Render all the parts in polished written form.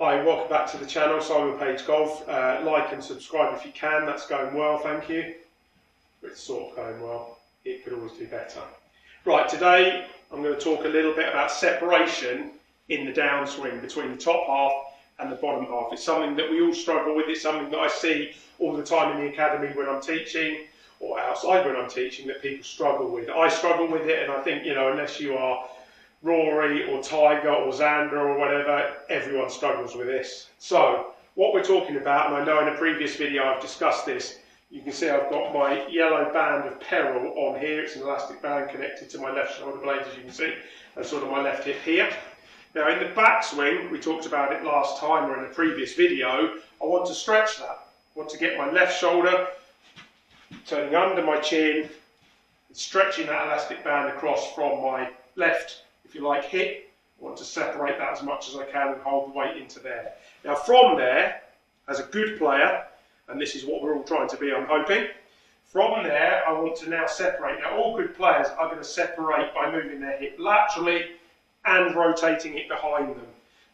Hi, welcome back to the channel, Simon Page Golf. Like and subscribe if you can, that's going well, thank you. It's sort of going well, it could always do better. Right, today I'm going to talk a little bit about separation in the downswing between the top half and the bottom half. It's something that we all struggle with, it's something that I see all the time in the academy when I'm teaching, or outside when I'm teaching, that people struggle with. I struggle with it, and I think, unless you are Rory or Tiger or Xander or whatever, everyone struggles with this. So what we're talking about, and I know in a previous video I've discussed this, you can see I've got my yellow band of peril on here. It's an elastic band connected to my left shoulder blade, as you can see, and sort of my left hip here. Now in the backswing, we talked about it last time or in a previous video, I want to stretch that. I want to get my left shoulder turning under my chin, and stretching that elastic band across from my left, if you like, hip. I want to separate that as much as I can and hold the weight into there. Now from there, as a good player, and this is what we're all trying to be, I'm hoping, from there I want to now separate. Now all good players are going to separate by moving their hip laterally and rotating it behind them.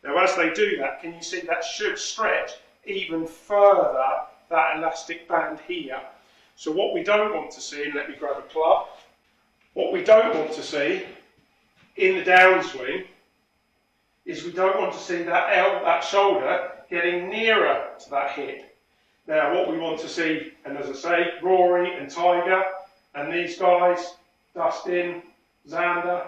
Now as they do that, can you see that should stretch even further that elastic band here? So what we don't want to see, and let me grab a club, what we don't want to see in the downswing is we don't want to see that shoulder getting nearer to that hip. Now what we want to see, and as I say, Rory and Tiger and these guys, Dustin, Xander,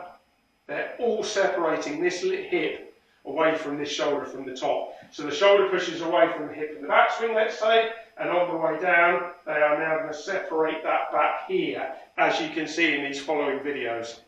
they're all separating this hip away from this shoulder from the top. So the shoulder pushes away from the hip in the backswing, let's say, and on the way down they are now going to separate that back here, as you can see in these following videos.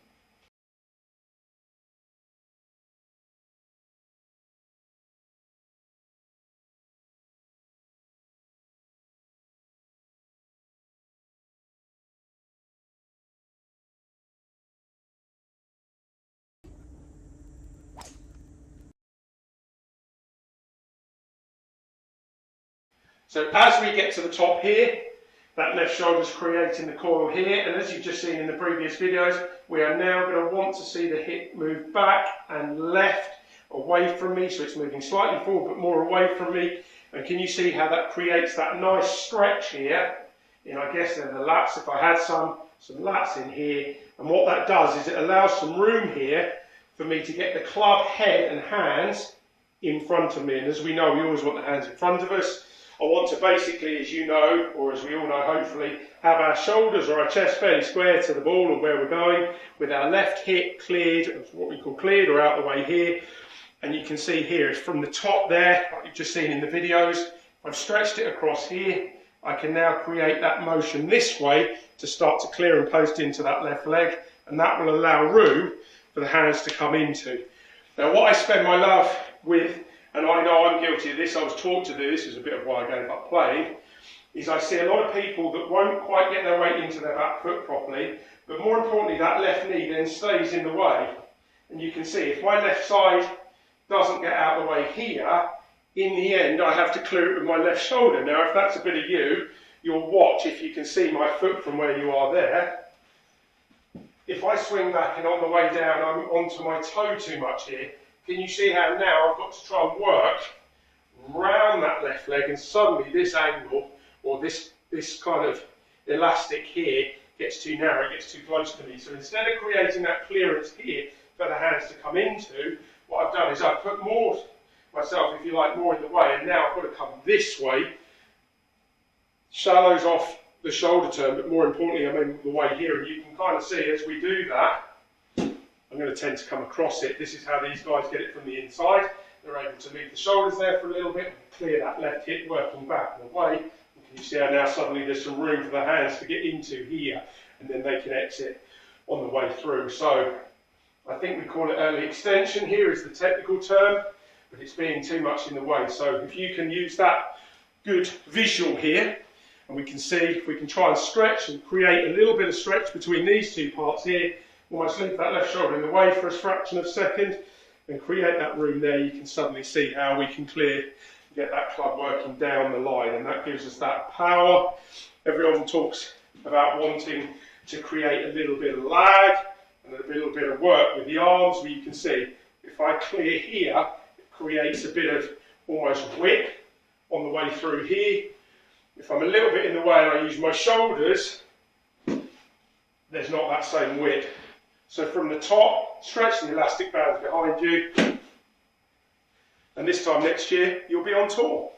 So as we get to the top here, that left shoulder is creating the coil here, and as you've just seen in the previous videos, we are now going to want to see the hip move back and left away from me, so it's moving slightly forward but more away from me. And can you see how that creates that nice stretch here? I guess they're the lats, if I had some lats in here. And what that does is it allows some room here for me to get the club head and hands in front of me. And as we know, we always want the hands in front of us. I want to basically, as you know, or as we all know hopefully, have our shoulders or our chest fairly square to the ball and where we're going, with our left hip cleared, what we call cleared, or out the way here. And you can see here, it's from the top there, like you've just seen in the videos. I've stretched it across here. I can now create that motion this way to start to clear and post into that left leg, and that will allow room for the hands to come into. Now what I spend my love with, and I know I'm guilty of this, I was taught to do this, is a bit of why I gave up playing, is I see a lot of people that won't quite get their weight into their back foot properly, but more importantly that left knee then stays in the way. And you can see if my left side doesn't get out of the way here, in the end I have to clear it with my left shoulder. Now if that's a bit of you, you'll watch if you can see my foot from where you are there. If I swing back and on the way down I'm onto my toe too much here, can you see how now I've got to try and work round that left leg, and suddenly this angle, or this kind of elastic here, gets too narrow, gets too close to me. So instead of creating that clearance here for the hands to come into, what I've done is I've put more, myself if you like, more in the way, and now I've got to come this way, shallows off the shoulder turn, but more importantly I'm in the way here, and you can kind of see as we do that, I'm going to tend to come across it. This is how these guys get it from the inside. They're able to leave the shoulders there for a little bit, clear that left hip working back and away. And can you see how now suddenly there's some room for the hands to get into here, and then they can exit on the way through. So I think we call it early extension here is the technical term, but it's being too much in the way. So if you can use that good visual here, and we can see if we can try and stretch and create a little bit of stretch between these two parts here, almost leave that left shoulder in the way for a fraction of a second and create that room there, you can suddenly see how we can get that club working down the line, and that gives us that power. Everyone talks about wanting to create a little bit of lag and a little bit of work with the arms, where you can see if I clear here, it creates a bit of almost width on the way through here. If I'm a little bit in the way and I use my shoulders, there's not that same width. So from the top, stretch the elastic bands behind you, and this time next year, you'll be on tour.